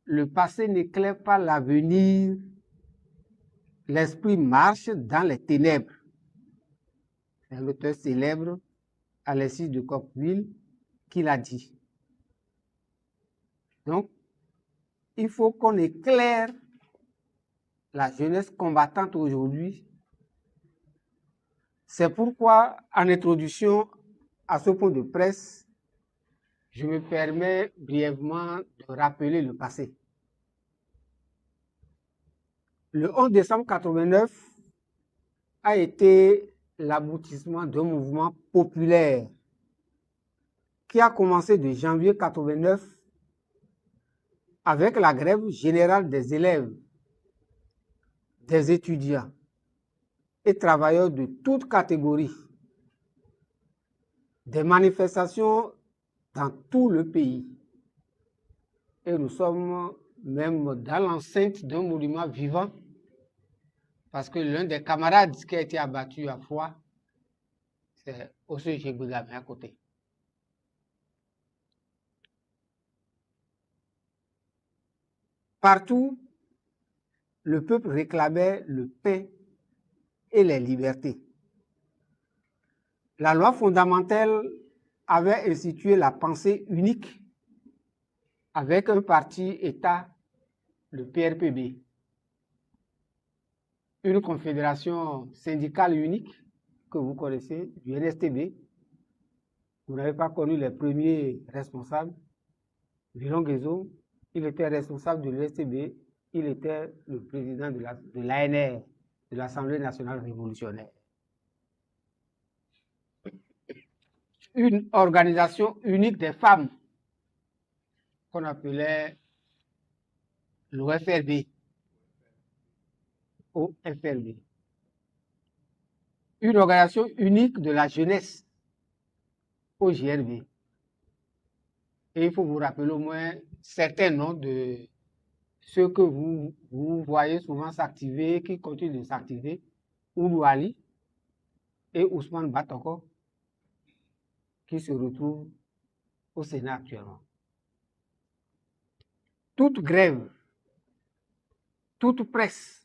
le passé n'éclaire pas l'avenir, l'esprit marche dans les ténèbres. C'est un auteur célèbre, Alexis de Tocqueville, qui l'a dit. Donc, il faut qu'on éclaire la jeunesse combattante aujourd'hui. C'est pourquoi, en introduction à ce point de presse, je me permets brièvement de rappeler le passé. Le 11 décembre 1989 a été l'aboutissement d'un mouvement populaire qui a commencé de janvier 1989 avec la grève générale des élèves, des étudiants et travailleurs de toutes catégories, des manifestations dans tout le pays. Et nous sommes même dans l'enceinte d'un monument vivant parce que l'un des camarades qui a été abattu à Foix, c'est aussi chez Boudamé à côté. Partout, le peuple réclamait le paix et les libertés. La loi fondamentale avait institué la pensée unique avec un parti-État, le PRPB, une confédération syndicale unique que vous connaissez, du NSTB. Vous n'avez pas connu les premiers responsables. Viron Guézo, il était responsable de l'NSTB, il était le président de l'ANR, de l'Assemblée nationale révolutionnaire. Une organisation unique des femmes qu'on appelait l'OFRB. OFRB. Une organisation unique de la jeunesse, OJRB. Et il faut vous rappeler au moins certains noms de ceux que vous voyez souvent s'activer, qui continuent de s'activer. Oulou Ali et Ousmane Batoko, qui se retrouvent au Sénat actuellement. Toute grève, toute presse,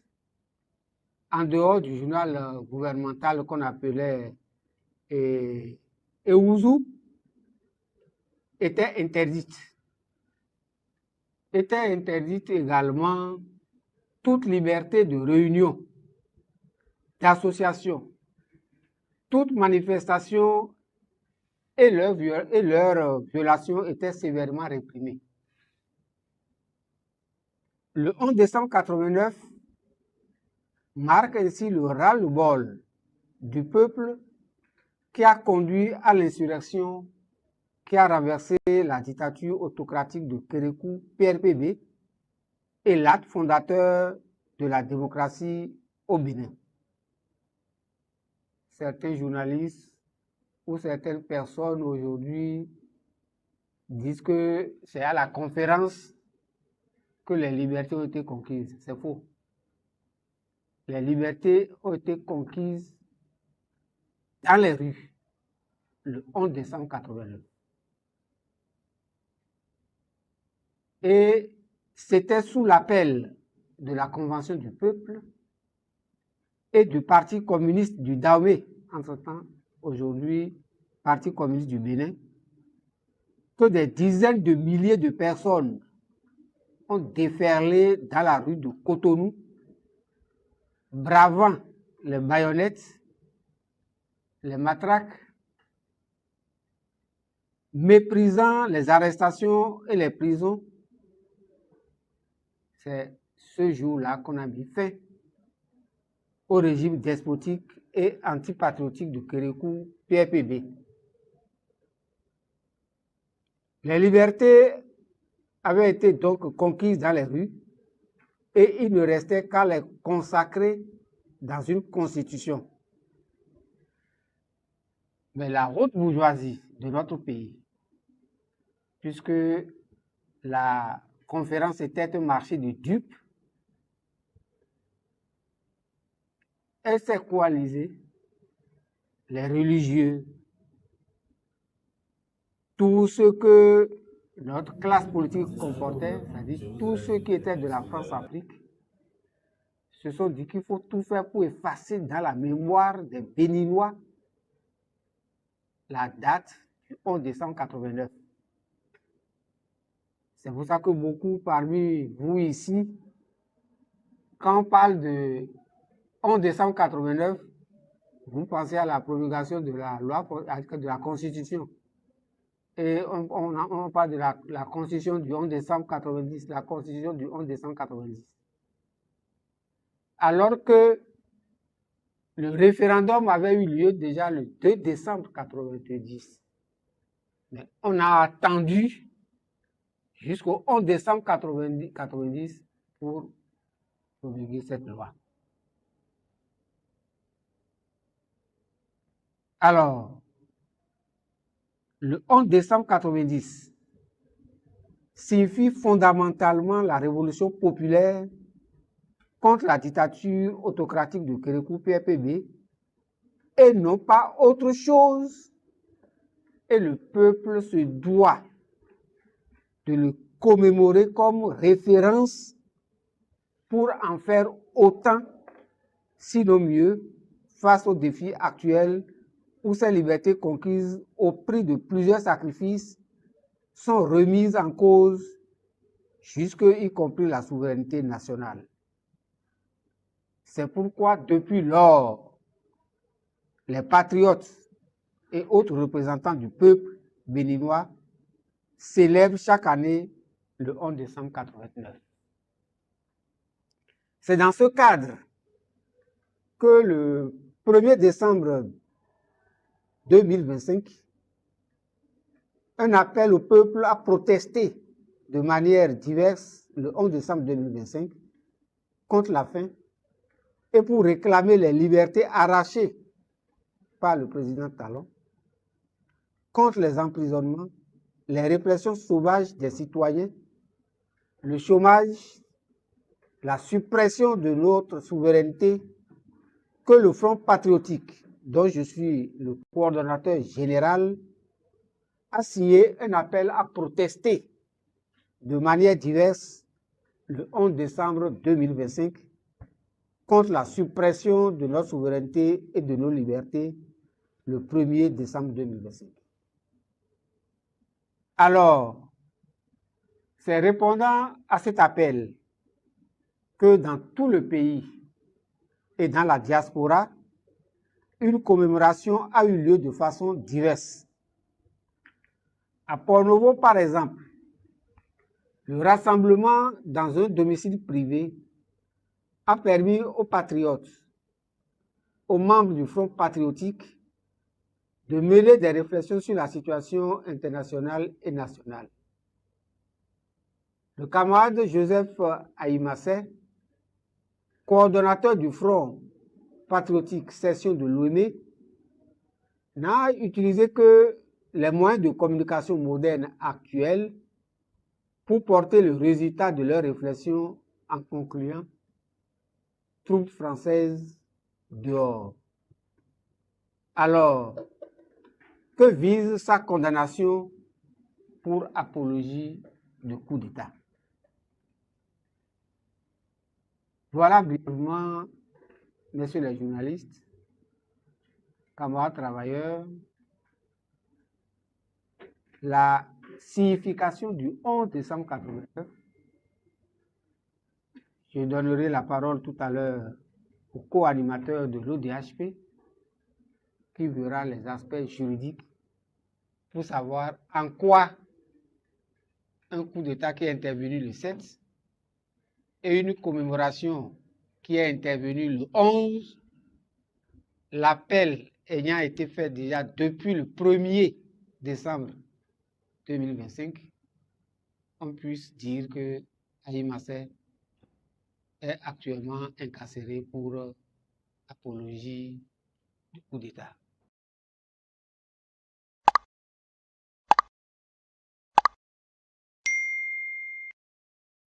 en dehors du journal gouvernemental qu'on appelait Eouzou, était interdite. Était interdite également toute liberté de réunion, d'association, toute manifestation et leur violation étaient sévèrement réprimées. Le 11 décembre 1989 marque ainsi le ras-le-bol du peuple qui a conduit à l'insurrection qui a renversé la dictature autocratique de Kérékou PRPB et l'acte fondateur de la démocratie au Bénin. Certains journalistes ou certaines personnes aujourd'hui disent que c'est à la conférence que les libertés ont été conquises. C'est faux. Les libertés ont été conquises dans les rues le 11 décembre 1989. Et c'était sous l'appel de la Convention du peuple et du Parti communiste du Dahomey, entre-temps, aujourd'hui, Parti communiste du Bénin, que des dizaines de milliers de personnes ont déferlé dans la rue de Cotonou, bravant les baïonnettes, les matraques, méprisant les arrestations et les prisons. C'est ce jour-là qu'on a mis fin au régime despotique et antipatriotique de Kérékou PRPB. Les libertés avaient été donc conquises dans les rues et il ne restait qu'à les consacrer dans une constitution. Mais la haute bourgeoisie de notre pays, puisque la conférence était un marché de dupes, elle s'est coalisée, les religieux, tous ceux que notre classe politique comportait, c'est-à-dire tous ceux qui étaient de la France-Afrique, se sont dit qu'il faut tout faire pour effacer dans la mémoire des Béninois la date du 11 décembre 89. C'est pour ça que beaucoup parmi vous ici, quand on parle de 11 décembre 89, vous pensez à la promulgation de la loi, de la Constitution. Et on parle de la Constitution du 11 décembre 90, la Constitution du 11 décembre 90. Alors que le référendum avait eu lieu déjà le 2 décembre 90. Mais on a attendu jusqu'au 11 décembre 90 pour promulguer cette loi. Alors, le 11 décembre 90 signifie fondamentalement la révolution populaire contre la dictature autocratique de Kérékou PRPB et non pas autre chose. Et le peuple se doit de le commémorer comme référence pour en faire autant, sinon mieux, face aux défis actuels où ces libertés conquises au prix de plusieurs sacrifices sont remises en cause, jusque y compris la souveraineté nationale. C'est pourquoi, depuis lors, les patriotes et autres représentants du peuple béninois célèbrent chaque année le 11 décembre 89. C'est dans ce cadre que le 1er décembre 2025, un appel au peuple à protester de manière diverse le 11 décembre 2025 contre la faim et pour réclamer les libertés arrachées par le président Talon, contre les emprisonnements, les répressions sauvages des citoyens, le chômage, la suppression de notre souveraineté, que le Front patriotique, dont je suis le coordonnateur général, a signé un appel à protester de manière diverse le 11 décembre 2025 contre la suppression de notre souveraineté et de nos libertés le 1er décembre 2025. Alors, c'est répondant à cet appel que dans tout le pays et dans la diaspora, une commémoration a eu lieu de façon diverse. À Port-Novo, par exemple, le rassemblement dans un domicile privé a permis aux patriotes, aux membres du Front patriotique, de mêler des réflexions sur la situation internationale et nationale. Le camarade Joseph Aïmassé, coordonnateur du Front patriotique section de Lomé, n'a utilisé que les moyens de communication modernes actuels pour porter le résultat de leurs réflexions en concluant « Troupes françaises dehors ». Alors, que vise sa condamnation pour apologie de coup d'État? Voilà brièvement, messieurs les journalistes, camarades travailleurs, la signification du 11 décembre 89. Je donnerai la parole tout à l'heure au co-animateur de l'ODHP qui verra les aspects juridiques pour savoir en quoi un coup d'État qui est intervenu le 7 et une commémoration qui est intervenue le 11, l'appel ayant été fait déjà depuis le 1er décembre 2025, on puisse dire que Aïmassé est actuellement incarcéré pour apologie du coup d'État.